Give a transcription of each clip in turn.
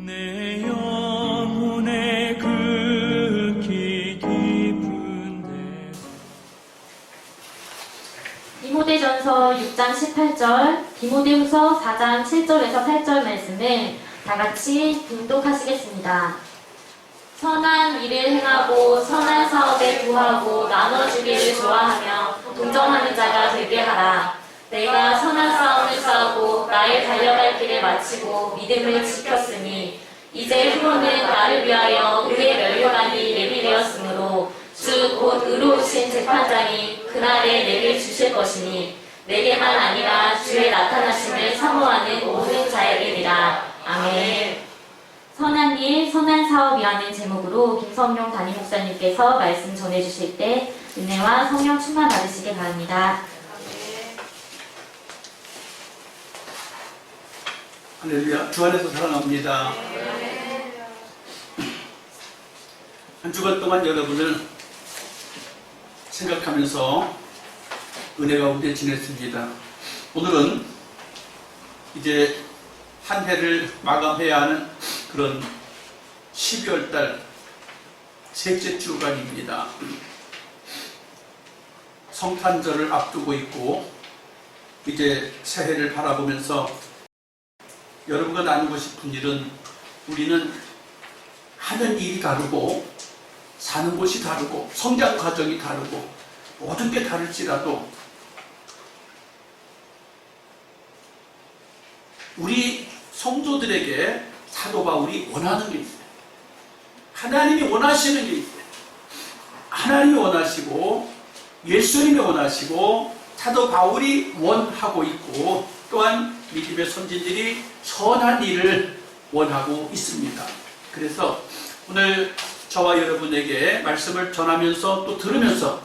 내 영혼의 극히 깊은데. 디모데전서 6장 18절, 디모데후서 4장 7절에서 8절 말씀을 다 같이 봉독하시겠습니다. 선한 일을 행하고 선한 사업에 구하고 나눠주기를 좋아하며 동정하는 자가 되게 하라. 내가 선한 싸움을 싸우고 나의 달려갈 길을 마치고 믿음을 지켰으니 이제 후로는 나를 위하여 의의 면류관이 예비되었으므로 주 곧 의로우신 재판장이 그날에 내게 주실 것이니 내게만 아니라 주의 나타나심을 사모하는 모든 자에게니라. 아멘. 선한 일, 선한 사업이라는 제목으로 김성용 담임 목사님께서 말씀 전해주실 때 은혜와 성령 충만 받으시길 바랍니다. 할렐루야. 주 안에서 사랑합니다. 한 주간 동안 여러분을 생각하면서 은혜 가운데 지냈습니다. 오늘은 이제 한 해를 마감해야 하는 그런 12월 달 셋째 주간입니다. 성탄절을 앞두고 있고 이제 새해를 바라보면서 여러분과 나누고 싶은 일은 우리는 하는 일이 다르고 사는 곳이 다르고 성장 과정이 다르고 모든 게 다를지라도 우리 성도들에게 사도 바울이 원하는 게 있어요. 하나님이 원하시는 게 있어요. 하나님이 원하시고 예수님이 원하시고 사도 바울이 원하고 있고 또한 믿음의 선진들이 선한 일을 원하고 있습니다. 그래서 오늘 저와 여러분에게 말씀을 전하면서 또 들으면서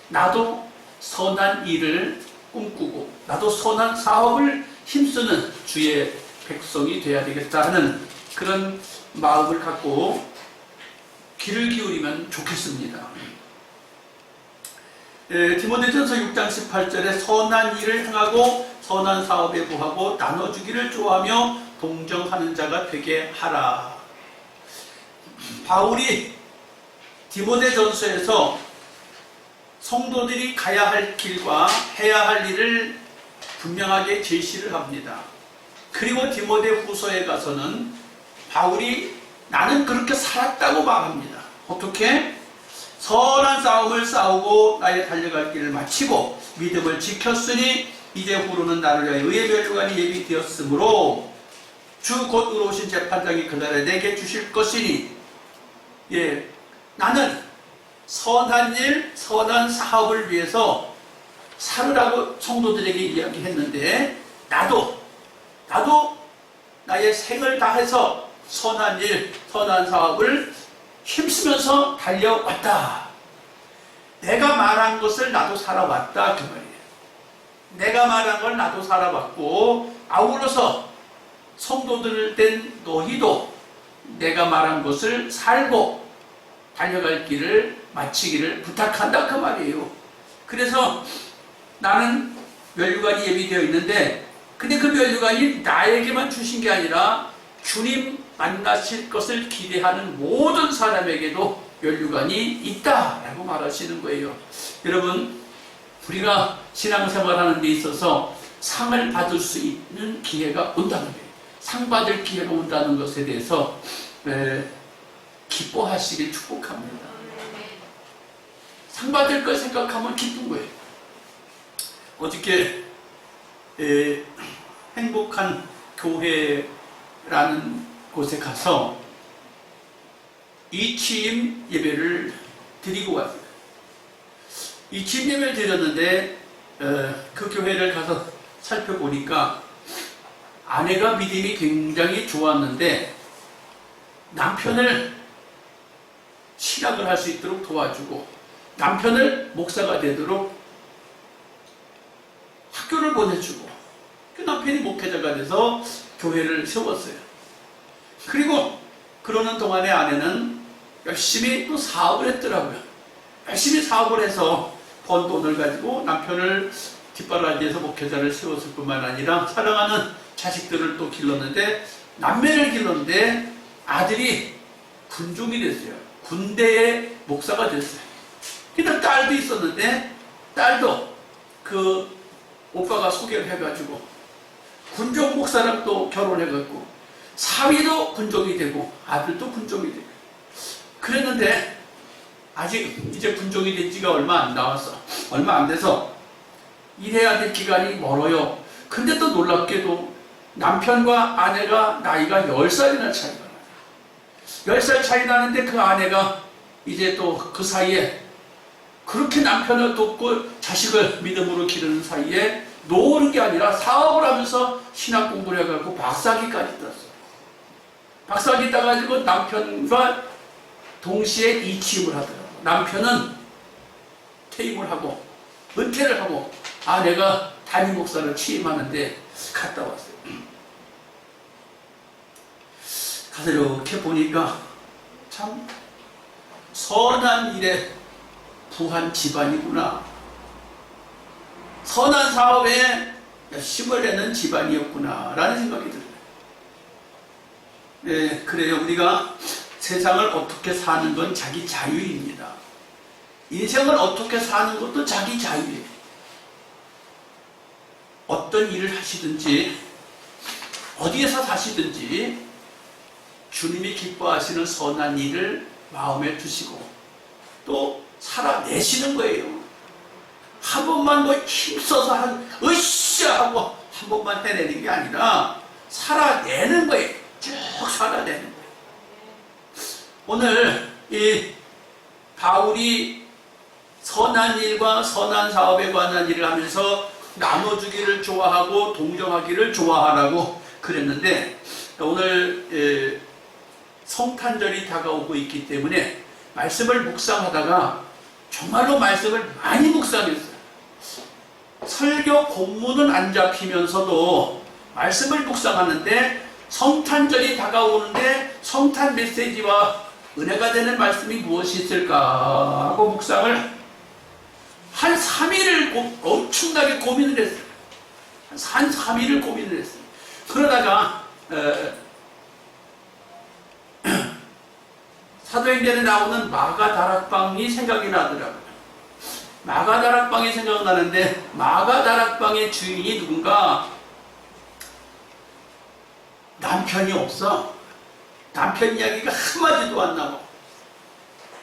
나도 선한 일을 꿈꾸고 나도 선한 사업을 힘쓰는 주의 백성이 되어야 되겠다 하는 그런 마음을 갖고 귀를 기울이면 좋겠습니다. 디모데전서 6장 18절에 선한 일을 행하고 선한 사업에 구하고 나눠주기를 좋아하며 동정하는 자가 되게 하라. 바울이 디모데전서에서 성도들이 가야 할 길과 해야 할 일을 분명하게 제시를 합니다. 그리고 디모데후서에 가서는 바울이 나는 그렇게 살았다고 말합니다. 어떻게? 선한 싸움을 싸우고 나의 달려갈 길을 마치고 믿음을 지켰으니 이제 후로는 나를 위하여 의의 면류관이 예비되었으므로 주 곧 의로우신 재판장이 그날에 내게 주실 것이니 나는 선한 일, 선한 사업을 위해서 살으라고 성도들에게 이야기했는데 나도 나의 생을 다해서 선한 일, 선한 사업을 힘쓰면서 달려왔다. 내가 말한 것을 나도 살아왔다 그 말이에요. 내가 말한 걸 나도 살아왔고 아울러서 성도들 된 너희도 내가 말한 것을 살고 달려갈 길을 마치기를 부탁한다 그 말이에요. 그래서 나는 면류관이 예비되어 있는데 근데 그 면류관이 나에게만 주신 게 아니라 주님 만나실 것을 기대하는 모든 사람에게도 면류관이 있다라고 말하시는 거예요. 여러분 우리가 신앙생활하는 데 있어서 상을 받을 수 있는 기회가 온다는 거예요. 상 받을 기회가 온다는 것에 대해서 기뻐하시길 축복합니다. 상 받을 걸 생각하면 기쁜 거예요. 어저께 행복한 교회라는 곳에 가서 이취임 예배를 드리고 왔어요. 이취임 예배를 드렸는데 그 교회를 가서 살펴보니까 아내가 믿음이 굉장히 좋았는데 남편을 신학을 할 수 있도록 도와주고 남편을 목사가 되도록 학교를 보내주고 그 남편이 목회자가 돼서 교회를 세웠어요. 그리고 그러는 동안에 아내는 열심히 또 사업을 했더라고요. 열심히 사업을 해서 번 돈을 가지고 남편을 뒷바라지에서 목회자를 세웠을 뿐만 아니라 사랑하는 자식들을 또 길렀는데 남매를 길렀는데 아들이 군종이 됐어요. 군대의 목사가 됐어요. 근데 딸도 있었는데 딸도 그 오빠가 소개를 해가지고 군종 목사랑 또 결혼해갖고 사위도 군종이 되고 아들도 군종이 되고 그랬는데 아직 이제 군종이 된 지가 얼마 안 돼서 일해야 될 기간이 멀어요. 근데 또 놀랍게도 남편과 아내가 나이가 10살이나 차이가 나요. 10살 차이 나는데 그 아내가 이제 또 그 사이에 그렇게 남편을 돕고 자식을 믿음으로 기르는 사이에 노는 게 아니라 사업을 하면서 신학 공부를 해가지고 박사학위까지 땄어요. 박사학위 따가지고 남편과 동시에 이취임을 하더라고요. 남편은 퇴임을 하고 은퇴를 하고 아내가 담임 목사를 취임하는데 갔다 왔어요. 가서 이렇게 보니까 참 선한 일에 부한 집안이구나. 선한 사업에 힘을 내는 집안이었구나 라는 생각이 들어요. 네, 그래요. 우리가 세상을 어떻게 사는 건 자기 자유입니다. 인생을 어떻게 사는 것도 자기 자유예요. 어떤 일을 하시든지 어디에서 사시든지 주님이 기뻐하시는 선한 일을 마음에 두시고 또 살아내시는 거예요. 한 번만 뭐 힘써서 으쌰 하고 한 번만 해내는 게 아니라 살아내는 거예요. 쭉 살아내는 거예요. 오늘 이 바울이 선한 일과 선한 사업에 관한 일을 하면서 나눠주기를 좋아하고 동정하기를 좋아하라고 그랬는데 오늘 성탄절이 다가오고 있기 때문에 말씀을 묵상하다가 정말로 말씀을 많이 묵상했어요. 설교 본문은 안 잡히면서도 말씀을 묵상하는데 성탄절이 다가오는데 성탄 메시지와 은혜가 되는 말씀이 무엇이 있을까 하고 묵상을 한 3일을 엄청나게 고민을 했어요. 한 3일을 고민을 했어요. 그러다가 사도행전에 나오는 마가다락방이 생각이 나더라고요. 마가다락방이 생각나는데 마가다락방의 주인이 누군가 남편이 없어. 남편 이야기가 한마디도 안 나와.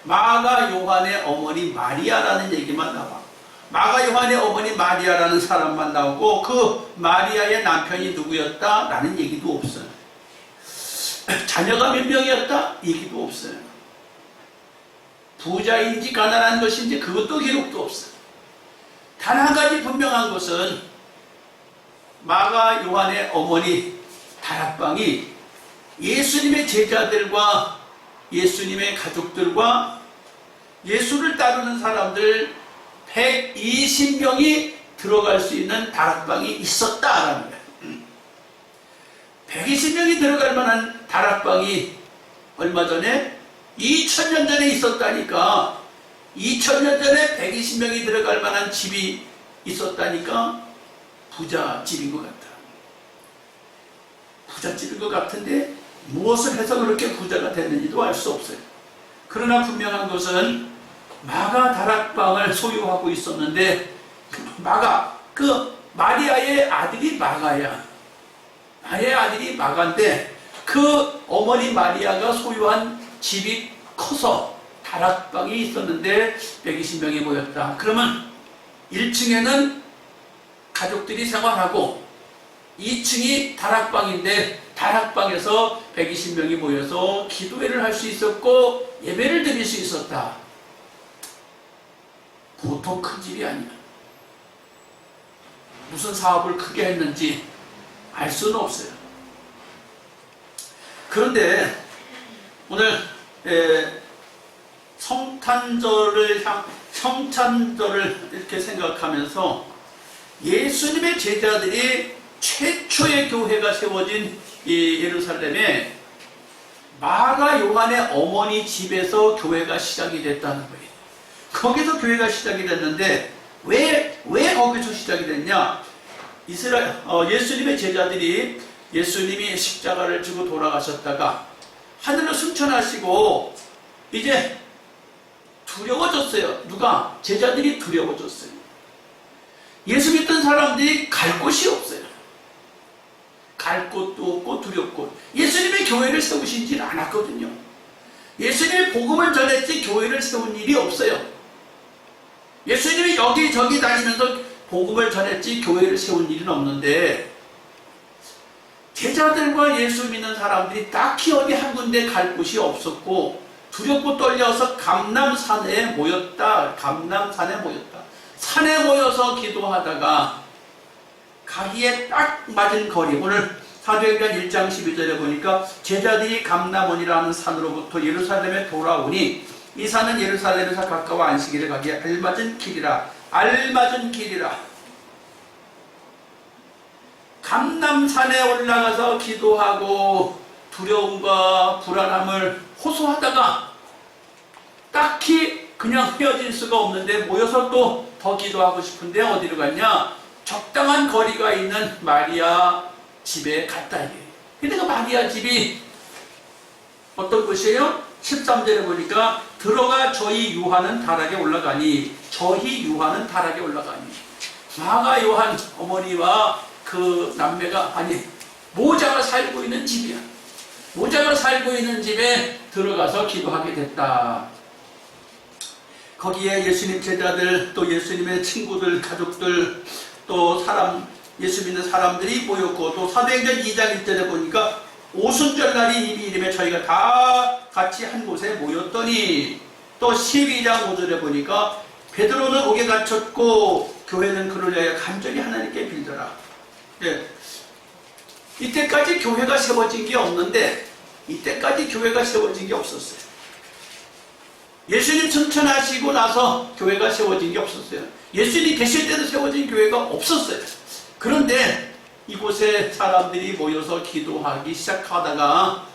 마가 요한의 어머니 마리아라는 얘기만 나와. 마가 요한의 어머니 마리아라는 사람만 나오고 그 마리아의 남편이 누구였다? 라는 얘기도 없어요. 자녀가 몇 명이었다? 얘기도 없어요. 부자인지 가난한 것인지 그것도 기록도 없어요. 단 한 가지 분명한 것은 마가 요한의 어머니 다락방이 예수님의 제자들과 예수님의 가족들과 예수를 따르는 사람들 120명이 들어갈 수 있는 다락방이 있었다라는 거예요. 120명이 들어갈 만한 다락방이 얼마 전에 2000년 전에 있었다니까. 2000년 전에 120명이 들어갈 만한 집이 있었다니까. 부잣집인 것 같아. 부잣집인 것 같은데 무엇을 해서 그렇게 부자가 됐는지도 알 수 없어요. 그러나 분명한 것은 마가 다락방을 소유하고 있었는데 마가, 그 마리아의 아들이 마가야. 마리아의 아들이 마가인데 그 어머니 마리아가 소유한 집이 커서 다락방이 있었는데 120명이 모였다. 그러면 1층에는 가족들이 생활하고 2층이 다락방인데 다락방에서 120명이 모여서 기도회를 할 수 있었고 예배를 드릴 수 있었다. 보통 큰 집이 아니야. 무슨 사업을 크게 했는지 알 수는 없어요. 그런데 오늘 성탄절을 이렇게 생각하면서 예수님의 제자들이 최초의 교회가 세워진 이 예루살렘에 마가 요한의 어머니 집에서 교회가 시작이 됐다는 거예요. 거기서 교회가 시작이 됐는데 왜 거기서 시작이 됐냐? 예수님의 제자들이 예수님이 십자가를 지고 돌아가셨다가 하늘로 승천하시고 이제 두려워졌어요. 누가? 제자들이 두려워졌어요. 예수 믿던 사람들이 갈 곳이 없어요. 갈 곳도 없고 두렵고. 예수님의 교회를 세우시지 않았거든요. 예수님의 복음을 전했지 교회를 세운 일이 없어요. 예수님이 여기저기 다니면서 복음을 전했지 교회를 세운 일은 없는데, 제자들과 예수 믿는 사람들이 딱히 어디 한 군데 갈 곳이 없었고 두렵고 떨려서 감람산에 모였다. 감람산에 모였다. 산에 모여서 기도하다가 가기에 딱 맞은 거리, 오늘 사도행전 1장 12절에 보니까 제자들이 감람원이라는 산으로부터 예루살렘에 돌아오니 이 산은 예루살렘에서 가까워 안식일에 가기에 알맞은 길이라. 알맞은 길이라. 감람산에 올라가서 기도하고 두려움과 불안함을 호소하다가 딱히 그냥 헤어질 수가 없는데 모여서 또 더 기도하고 싶은데 어디로 갔냐? 적당한 거리가 있는 마리아 집에 갔다. 근데 그 마리아 집이 어떤 곳이에요? 13절에 보니까 들어가 저희 유하는 다락에 올라가니, 저희 유하는 다락에 올라가니, 마가 요한 어머니와 그 남매가, 아니 모자가 살고 있는 집이야. 모자가 살고 있는 집에 들어가서 기도하게 됐다. 거기에 예수님 제자들, 또 예수님의 친구들, 가족들, 또 예수 믿는 사람들이 모였고, 또 사도행전 2장 1절에 보니까 오순절날이 이름에 저희가 다 같이 한 곳에 모였더니, 또 12장 5절에 보니까 베드로는 옥에 갇혔고 교회는 그를 위하여 간절히 하나님께 빌더라. 예. 이때까지 교회가 세워진 게 없는데, 이때까지 교회가 세워진 게 없었어요. 예수님 승천하시고 나서 교회가 세워진 게 없었어요. 예수님이 계실 때도 세워진 교회가 없었어요. 그런데 이곳에 사람들이 모여서 기도하기 시작하다가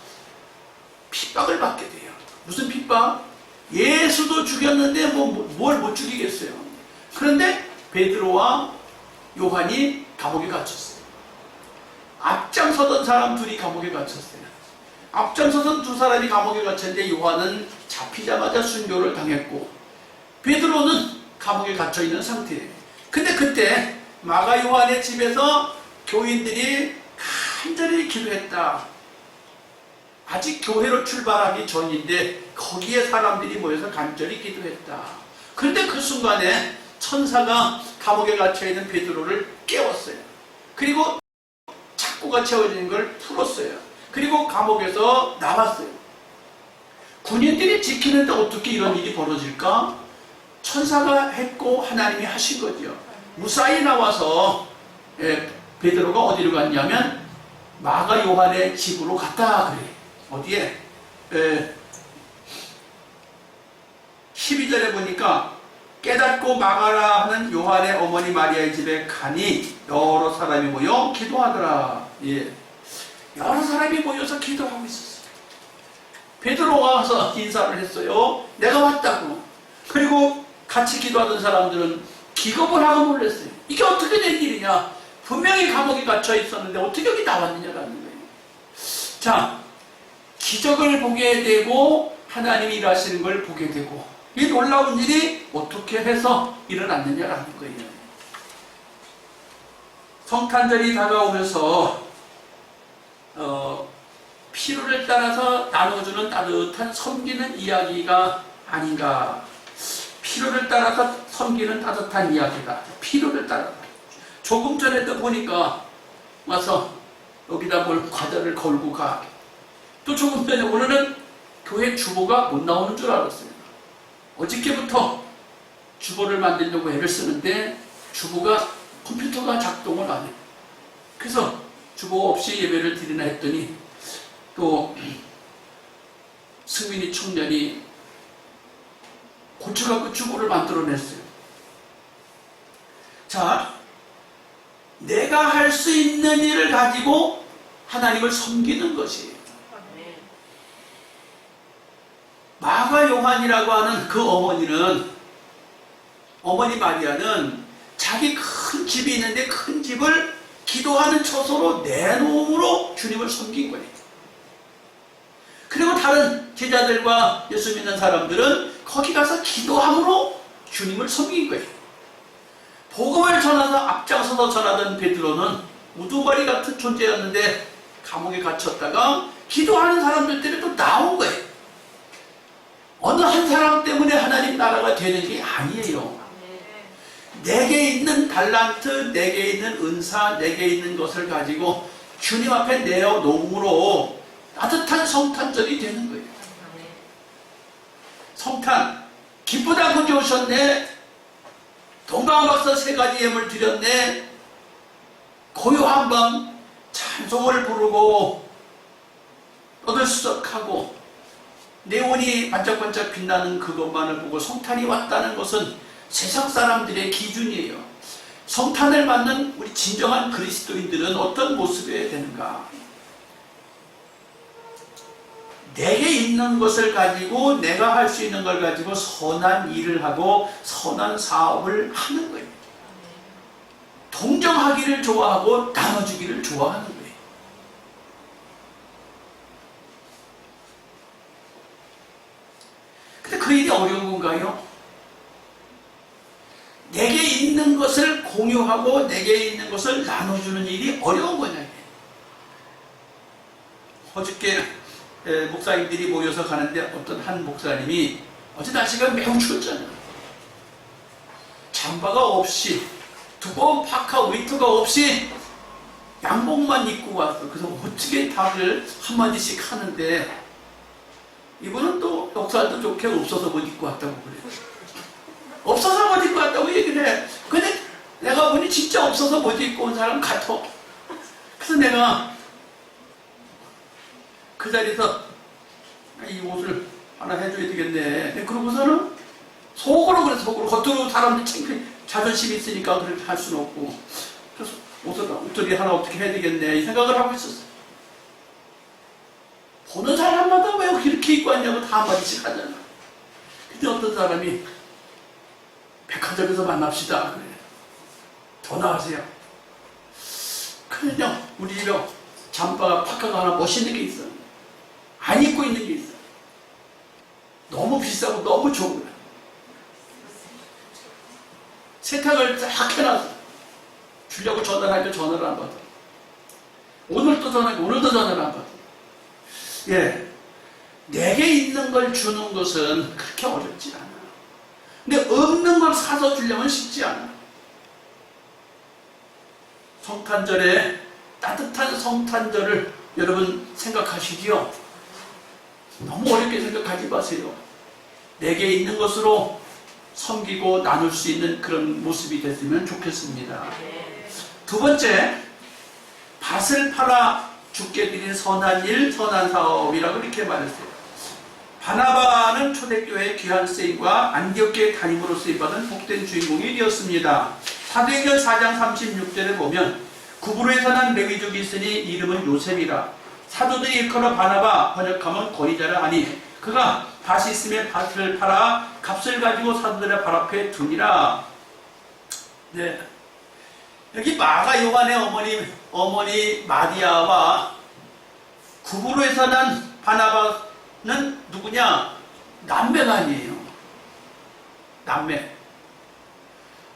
핍박을 받게 돼요. 무슨 핍박? 예수도 죽였는데 뭘 못 죽이겠어요. 그런데 베드로와 요한이 감옥에 갇혔어요. 앞장서던 사람 둘이 감옥에 갇혔어요. 앞장서던 두 사람이 감옥에 갇혔는데 요한은 잡히자마자 순교를 당했고 베드로는 감옥에 갇혀있는 상태예요. 근데 그때 마가 요한의 집에서 교인들이 간절히 기도했다. 아직 교회로 출발하기 전인데 거기에 사람들이 모여서 간절히 기도했다. 그런데 그 순간에 천사가 감옥에 갇혀있는 베드로를 깨웠어요. 그리고 착고가 채워지는 걸 풀었어요. 그리고 감옥에서 나왔어요. 군인들이 지키는데 어떻게 이런 일이 벌어질까? 천사가 했고 하나님이 하신 거죠. 무사히 나와서 베드로가 어디로 갔냐면 마가 요한의 집으로 갔다 그래. 어디에? 12절에 보니까 깨닫고 마가라 하는 요한의 어머니 마리아의 집에 가니 여러 사람이 모여 기도하더라. 예. 여러 사람이 모여서 기도하고 있었어요. 베드로가 와서 인사를 했어요. 내가 왔다고. 그리고 같이 기도하던 사람들은 기겁을 하고 놀랐어요. 이게 어떻게 된 일이냐? 분명히 감옥에 갇혀 있었는데 어떻게 여기 나왔느냐라는 거예요. 자, 기적을 보게 되고 하나님이 일하시는 걸 보게 되고, 이 놀라운 일이 어떻게 해서 일어났느냐라는 거예요. 성탄절이 다가오면서 필요를 따라서 나눠주는 따뜻한 섬기는 이야기가 아닌가. 필요를 따라서 섬기는 따뜻한 이야기다. 필요를 따라서. 조금 전에도 보니까 와서 여기다 뭘 과자를 걸고 가. 또 조금 전에 오늘은 교회 주보가 못 나오는 줄 알았어요. 어저께부터 주보를 만들려고 애를 쓰는데 주보가 컴퓨터가 작동을 안 해요. 그래서 주보 없이 예배를 드리나 했더니 또 승민이 청년이 고쳐갖고 주보를 만들어냈어요. 자, 내가 할 수 있는 일을 가지고 하나님을 섬기는 것이에요. 마가 요한이라고 하는 그 어머니 마리아는 자기 큰 집이 있는데 큰 집을 기도하는 처소로 내놓음으로 주님을 섬긴 거예요. 그리고 다른 제자들과 예수 믿는 사람들은 거기 가서 기도함으로 주님을 섬긴 거예요. 복음을 전하서 앞장서서 전하던 베드로는 우두머리 같은 존재였는데 감옥에 갇혔다가 기도하는 사람들 때문에 또 나온 거예요. 어느 한 사람 때문에 하나님 나라가 되는 게 아니에요. 내게 있는 달란트, 내게 있는 은사, 내게 있는 것을 가지고 주님 앞에 내어놓음으로 따뜻한 성탄절이 되는 거예요. 성탄, 기쁘다 그게 오셨네. 동방박사 3가지 예물 드렸네. 고요한 밤 찬송을 부르고 떠들썩하고 네온이 반짝반짝 빛나는 그것만을 보고 성탄이 왔다는 것은 세상 사람들의 기준이에요. 성탄을 맞는 우리 진정한 그리스도인들은 어떤 모습이어야 되는가? 내게 있는 것을 가지고 내가 할 수 있는 걸 가지고 선한 일을 하고 선한 사업을 하는 거예요. 동정하기를 좋아하고 나눠주기를 좋아하는 거예요. 근데 그 일이 어려운 건가요? 내게 있는 것을 공유하고 내게 있는 것을 나눠주는 일이 어려운 거냐. 어저께 목사님들이 모여서 가는데 어떤 한 목사님이 어제 날씨가 매우 추웠잖아요. 잠바가 없이 두꺼운 파카 윈터가 없이 양복만 입고 왔어. 그래서 어떻게 답을 한마디씩 하는데 이분은 또 역살도 좋게 없어서 못 입고 왔다고 그래요. 없어서 못 입고 왔다고 얘기를 해. 근데 내가 보니 진짜 없어서 못 입고 온 사람 같아. 그래서 내가 그 자리에서 이 옷을 하나 해줘야 되겠네. 그러고서는 속으로 그래, 속으로. 겉으로 사람들 창피해. 자존심이 있으니까 그렇게 할 수는 없고. 그래서 옷들이 하나 어떻게 해야 되겠네. 이 생각을 하고 있었어. 보는 사람마다 왜 이렇게 입고 왔냐고 다 한마디씩 하잖아. 근데 어떤 사람이 백화점에서 만납시다. 그래. 전화하세요. 그냥 우리 집에 잠바가 파카가 하나 멋있는 게 있어. 안 입고 있는 게 있어. 너무 비싸고 너무 좋은 거야. 세탁을 딱 해놨어. 주려고 전화를 하니까 전화를 안 받아. 오늘도 전화하고 오늘도 전화를 안 받아. 예, 내게 있는 걸 주는 것은 그렇게 어렵지 않아. 근데 없는 걸 사서 주려면 쉽지 않아. 성탄절에 따뜻한 성탄절을 여러분 생각하시지요? 너무 어렵게 생각하지 마세요. 내게 있는 것으로 섬기고 나눌 수 있는 그런 모습이 됐으면 좋겠습니다. 두 번째, 밭을 팔아 주께 드린 선한 일, 선한 사업이라고 이렇게 말했어요. 바나바는 초대교회의 귀한 쓰임과 안디옥교회 담임으로 쓰임받은 복된 주인공이 되었습니다. 사도행전 4장 36절에 보면 구브로에서 난 레위족이 있으니 이름은 요셉이라. 사도들이 일컬어 바나바, 번역하면 권위자라 하니 그가 밭이 있으면 밭을 팔아 값을 가지고 사도들의 발 앞에 두니라. 네. 여기 마가 요한의 어머니 마리아와 구브로에서 난 바나바는 누구냐? 남매가 아니에요.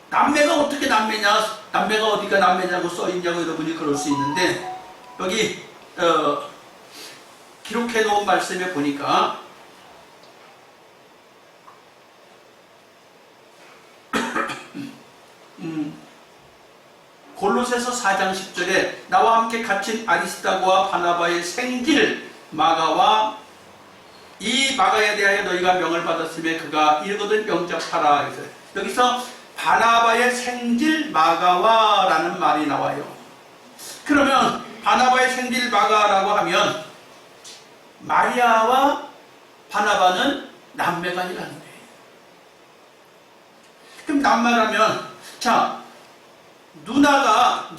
남매가 어떻게 남매냐? 남매가 어디가 남매냐고 써있냐고 여러분이 그럴 수 있는데 여기 기록해 놓은 말씀에 보니까 골로새서 4장 10절에 나와 함께 갇힌 아리스다고와 바나바의 생질 마가와 이 마가에 대하여 너희가 명을 받았으며 그가 이르거든 영접하라. 그래서 여기서 바나바의 생질 마가와 라는 말이 나와요. 그러면 바나바의 생질 마가라고 하면 마리아와 바나바는 남매가 아니라는 거예요. 그럼 남매라면 자 누나가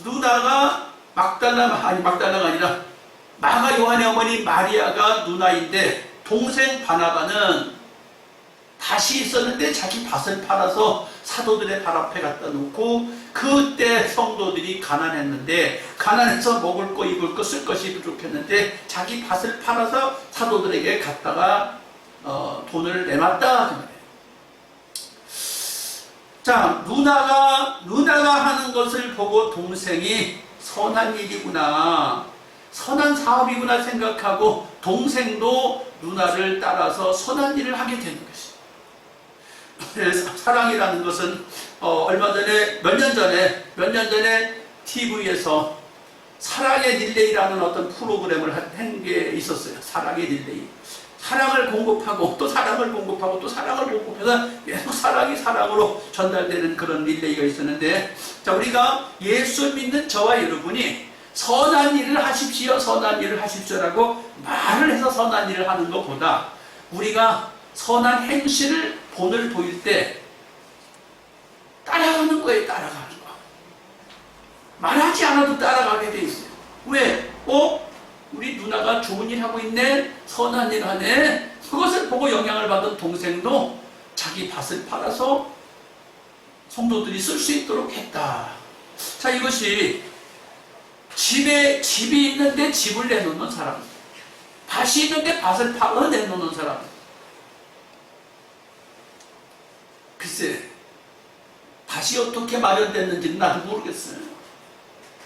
막달라가 아니라 마가 요한의 어머니 마리아가 누나인데 동생 바나바는 밭이 있었는데 자기 밭을 팔아서 사도들의 발 앞에 갖다 놓고, 그때 성도들이 가난했는데, 가난해서 먹을 거 입을 거 쓸 것이 부족했는데 자기 밭을 팔아서 사도들에게 갖다가 돈을 내놨다 그 말이에요. 자, 누나가 하는 것을 보고 동생이 선한 일이구나, 선한 사업이구나 생각하고 동생도 누나를 따라서 선한 일을 하게 되는 것이죠. 사랑이라는 것은 얼마 전에 몇 년 전에 TV에서 사랑의 릴레이라는 어떤 프로그램을 한 게 있었어요. 사랑의 릴레이. 사랑을 공급하고 또 사랑을 공급하고 또 사랑을 공급해서 계속 사랑이 사랑으로 전달되는 그런 릴레이가 있었는데, 자, 우리가 예수 믿는 저와 여러분이 선한 일을 하십시오, 선한 일을 하십시오라고 말을 해서 선한 일을 하는 것보다 우리가 선한 행실을 본을 보일 때 따라가는 거예요. 따라가는 거. 말하지 않아도 따라가게 돼 있어요. 왜? 우리 누나가 좋은 일 하고 있네, 선한 일 하네. 그것을 보고 영향을 받은 동생도 자기 밭을 팔아서 성도들이 쓸 수 있도록 했다. 자, 이것이 집이 있는데 집을 내놓는 사람, 밭이 있는데 밭을 팔아 내놓는 사람. 글쎄, 밭이 어떻게 마련됐는지는 나도 모르겠어요.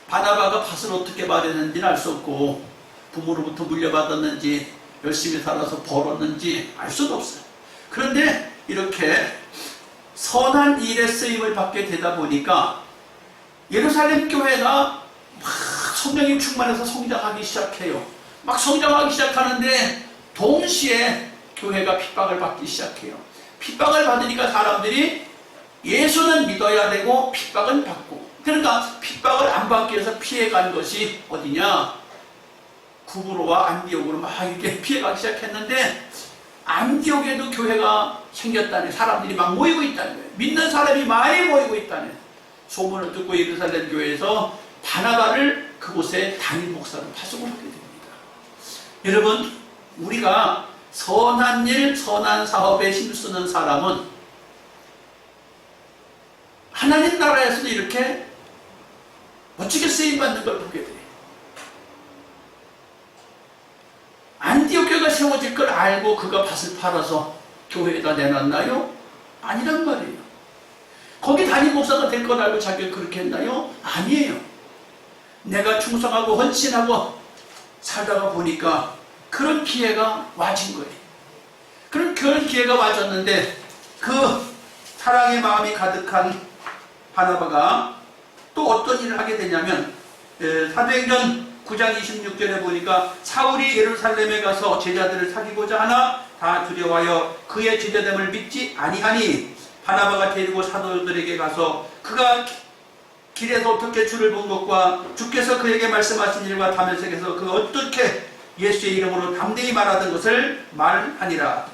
바나바가 밭을 어떻게 마련했는지는 알 수 없고, 부모로부터 물려받았는지 열심히 살아서 벌었는지 알 수도 없어요. 그런데 이렇게 선한 일에 쓰임을 받게 되다 보니까 예루살렘 교회가 막 성령님 충만해서 성장하기 시작해요. 막 성장하기 시작하는데 동시에 교회가 핍박을 받기 시작해요. 핍박을 받으니까 사람들이 예수는 믿어야 되고 핍박은 받고, 그러니까 핍박을 안 받기 위해서 피해간 것이 어디냐? 구브로와 안디옥으로 막 이렇게 피해가기 시작했는데, 안디옥에도 교회가 생겼다네. 사람들이 막 모이고 있다는 거예요. 믿는 사람이 많이 모이고 있다네. 소문을 듣고 예루살렘 교회에서 바나바를 그곳에 담임 목사로 파송을 하게 됩니다. 여러분, 우리가 선한 일, 선한 사업에 힘쓰는 사람은 하나님 나라에서도 이렇게 멋지게 쓰임받는 걸 보게 돼요. 안디옥 교회가 세워질 걸 알고 그가 밭을 팔아서 교회에다 내놨나요? 아니란 말이에요. 거기 담임 목사가 될 걸 알고 자기가 그렇게 했나요? 아니에요. 내가 충성하고 헌신하고 살다가 보니까 그런 기회가 와진 거예요. 그런 기회가 와졌는데, 그 사랑의 마음이 가득한 바나바가 또 어떤 일을 하게 되냐면, 사도행전 9장 26절에 보니까 사울이 예루살렘에 가서 제자들을 사귀고자 하나 다 두려워하여 그의 제자됨을 믿지 아니하니, 바나바가 데리고 사도들에게 가서 그가 길에서 어떻게 주를 본 것과 주께서 그에게 말씀하신 일과 다메섹에서 그 어떻게 예수의 이름으로 담대히 말하던 것을 말하니라.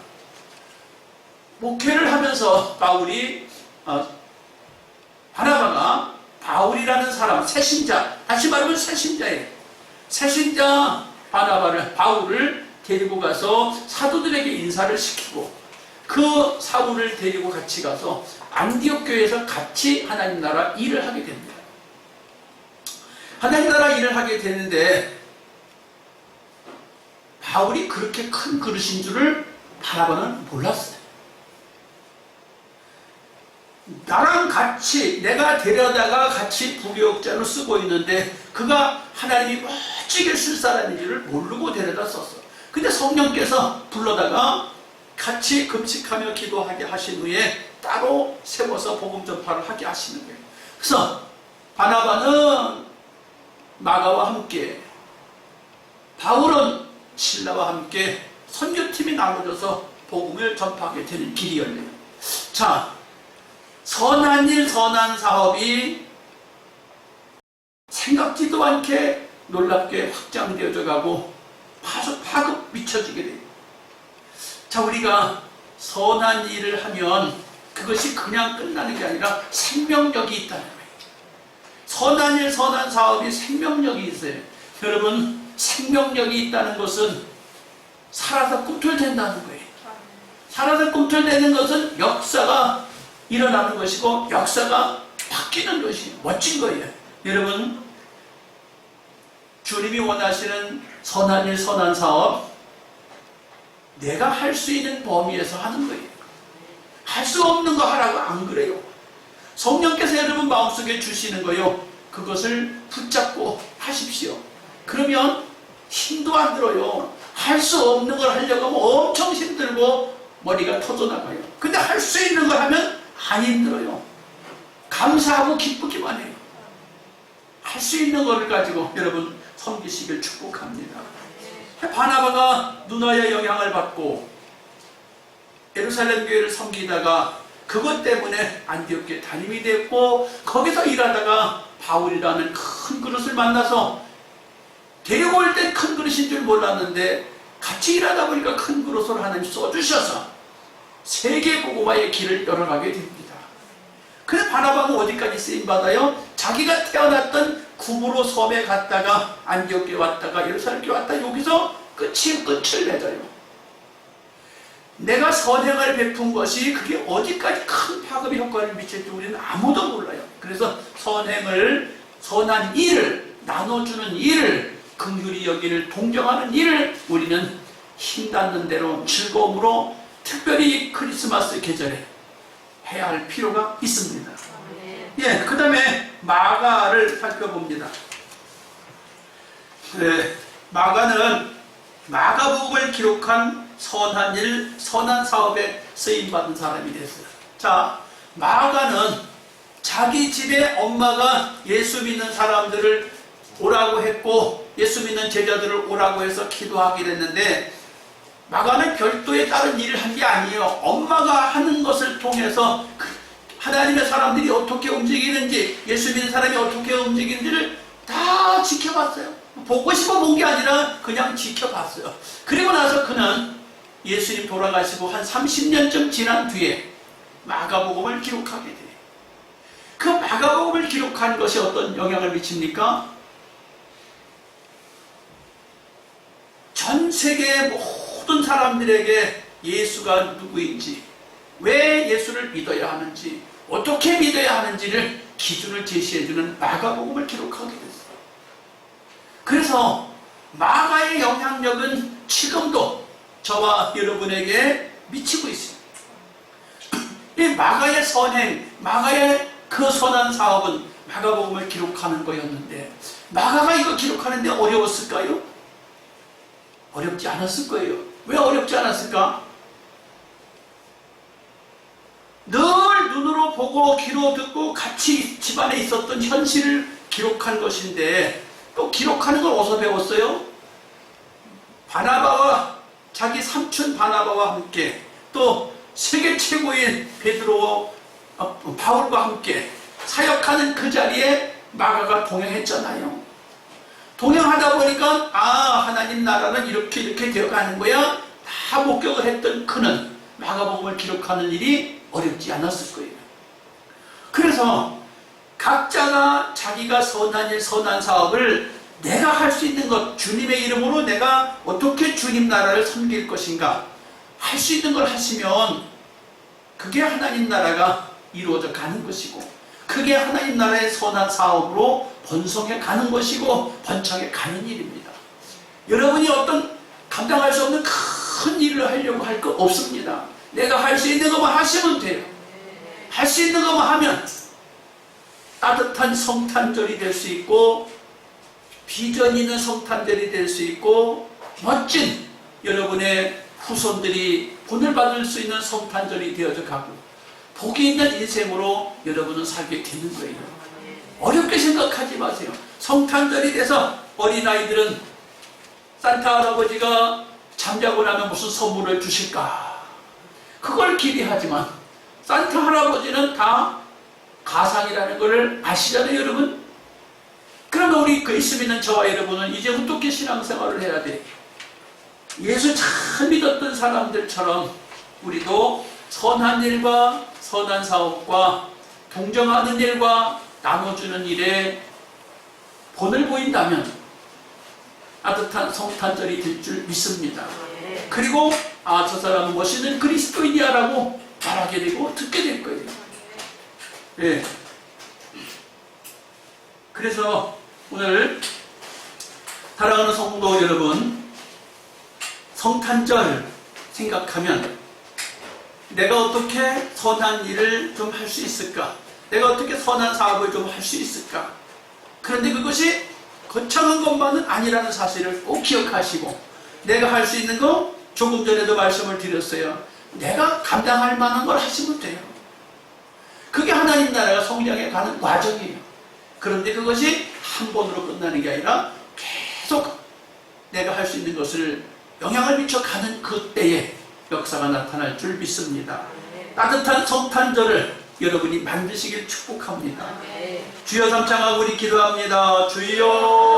목회를 하면서 바나바가 바울이라는 사람, 새신자, 다시 말하면 새신자예요. 새신자 바울을 데리고 가서 사도들에게 인사를 시키고, 그 사울을 데리고 같이 가서 안디옥 교회에서 같이 하나님 나라 일을 하게 됩니다. 하나님 나라 일을 하게 되는데, 바울이 그렇게 큰 그릇인 줄을 바나바는 몰랐어요. 나랑 같이, 내가 데려다가 같이 부교역자로 쓰고 있는데 그가 하나님이 멋지게 쓸 사람인 줄을 모르고 데려다 썼어. 근데 성령께서 불러다가 같이 금식하며 기도하게 하신 후에 따로 세워서 복음 전파를 하게 하시는 거예요. 그래서 바나바는 마가와 함께, 바울은 실라와 함께 선교팀이 나눠져서 복음을 전파하게 되는 길이 열려요. 자, 선한 일, 선한 사업이 생각지도 않게 놀랍게 확장되어져 가고 파급 미쳐지게 돼요. 자, 우리가 선한 일을 하면 그것이 그냥 끝나는 게 아니라 생명력이 있다는 거예요. 선한 일, 선한 사업이 생명력이 있어요. 여러분, 생명력이 있다는 것은 살아서 꿈틀댄다는 거예요. 살아서 꿈틀대는 것은 역사가 일어나는 것이고 역사가 바뀌는 것이 멋진 거예요. 여러분, 주님이 원하시는 선한 일, 선한 사업, 내가 할 수 있는 범위에서 하는 거예요. 할 수 없는 거 하라고 안 그래요. 성령께서 여러분 마음속에 주시는 거요, 그것을 붙잡고 하십시오. 그러면 힘도 안 들어요. 할 수 없는 걸 하려고 하면 엄청 힘들고 머리가 터져나가요. 근데 할 수 있는 걸 하면 안 힘들어요. 감사하고 기쁘기만 해요. 할 수 있는 거를 가지고 여러분 섬기시길 축복합니다. 바나바가 누나의 영향을 받고 예루살렘 교회를 섬기다가 그것 때문에 안디옥 교회 담임이 됐고, 거기서 일하다가 바울이라는 큰 그릇을 만나서 데리고 올 땐 큰 그릇인 줄 몰랐는데 같이 일하다 보니까 큰 그릇을 하나님 써주셔서 세계 복음화의 길을 열어가게 됩니다. 그래서 바나바가 어디까지 쓰임받아요? 자기가 태어났던 구브로 섬에 갔다가 안디옥 교회 왔다가 예루살렘 교회 왔다, 여기서 끝을 맺어요. 내가 선행을 베푼 것이 그게 어디까지 큰 파급의 효과를 미칠지 우리는 아무도 몰라요. 그래서 선행을, 선한 일을, 나눠주는 일을, 긍휼히 여기를, 동정하는 일을 우리는 힘닿는 대로 즐거움으로, 특별히 크리스마스 계절에 해야 할 필요가 있습니다. 예, 그 다음에 마가를 살펴봅니다. 마가는 마가복음을 기록한 선한 일, 선한 사업에 쓰임받은 사람이 됐어요. 자, 마가는 자기 집에 엄마가 예수 믿는 사람들을 오라고 했고 예수 믿는 제자들을 오라고 해서 기도하게 됐는데, 마가는 별도의 다른 일을 한 게 아니에요. 엄마가 하는 것을 통해서 하나님의 사람들이 어떻게 움직이는지, 예수 믿는 사람이 어떻게 움직이는지를 다 지켜봤어요. 보고 싶어 본 게 아니라 그냥 지켜봤어요. 그리고 나서 그는 예수님 돌아가시고 한 30년쯤 지난 뒤에 마가복음을 기록하게 돼요. 그 마가복음을 기록한 것이 어떤 영향을 미칩니까? 전 세계의 모든 사람들에게 예수가 누구인지, 왜 예수를 믿어야 하는지, 어떻게 믿어야 하는지를 기준을 제시해주는 마가복음을 기록하게 됐어요. 그래서 마가의 영향력은 지금도 저와 여러분에게 미치고 있습니다. 이 마가의 선행, 마가의 그 선한 사업은 마가복음을 기록하는 거였는데, 마가가 이거 기록하는데 어려웠을까요? 어렵지 않았을 거예요. 왜 어렵지 않았을까? 늘 눈으로 보고 귀로 듣고 같이 집안에 있었던 현실을 기록한 것인데, 또 기록하는 걸 어디서 배웠어요? 바나바와 자기 삼촌 바나바와 함께, 또 세계 최고인 베드로, 바울과 함께 사역하는 그 자리에 마가가 동행했잖아요. 동행하다 보니까 하나님 나라는 이렇게 되어가는 거야, 다 목격을 했던 그는 마가복음을 기록하는 일이 어렵지 않았을 거예요. 그래서 각자가 자기가 선한 일, 선한 사업을 내가 할 수 있는 것, 주님의 이름으로 내가 어떻게 주님 나라를 섬길 것인가 할 수 있는 걸 하시면 그게 하나님 나라가 이루어져 가는 것이고, 그게 하나님 나라의 선한 사업으로 번성해 가는 것이고 번창해 가는 일입니다. 여러분이 어떤 감당할 수 없는 큰 일을 하려고 할 거 없습니다. 내가 할 수 있는 것만 하시면 돼요. 할 수 있는 것만 하면 따뜻한 성탄절이 될 수 있고, 비전 있는 성탄절이 될 수 있고, 멋진 여러분의 후손들이 본을 받을 수 있는 성탄절이 되어져 가고, 복이 있는 인생으로 여러분은 살게 되는 거예요. 어렵게 생각하지 마세요. 성탄절이 돼서 어린아이들은 산타 할아버지가 잠자고 나면 무슨 선물을 주실까, 그걸 기대하지만 산타 할아버지는 다 가상이라는 걸 아시잖아요, 여러분? 그러면 우리 예수 믿는 저와 여러분은 이제 어떻게 신앙생활을 해야 돼? 예수 잘 믿었던 사람들처럼 우리도 선한 일과 선한 사업과 동정하는 일과 나눠주는 일에 본을 보인다면 따뜻한 성탄절이 될 줄 믿습니다. 그리고 아, 저 사람은 멋있는 그리스도인이야라고 말하게 되고 듣게 될 거예요. 예. 그래서 오늘 사랑하는 성도 여러분, 성탄절 생각하면 내가 어떻게 선한 일을 좀 할 수 있을까? 내가 어떻게 선한 사업을 좀 할 수 있을까? 그런데 그것이 거창한 것만은 아니라는 사실을 꼭 기억하시고, 내가 할 수 있는 거 조금 전에도 말씀을 드렸어요. 내가 감당할 만한 걸 하시면 돼요. 그게 하나님 나라가 성장해 가는 과정이에요. 그런데 그것이 한 번으로 끝나는 게 아니라 계속 내가 할 수 있는 것을 영향을 미쳐가는 그때에 역사가 나타날 줄 믿습니다. 따뜻한 성탄절을 여러분이 만드시길 축복합니다. 주여 삼창하고 우리 기도합니다. 주여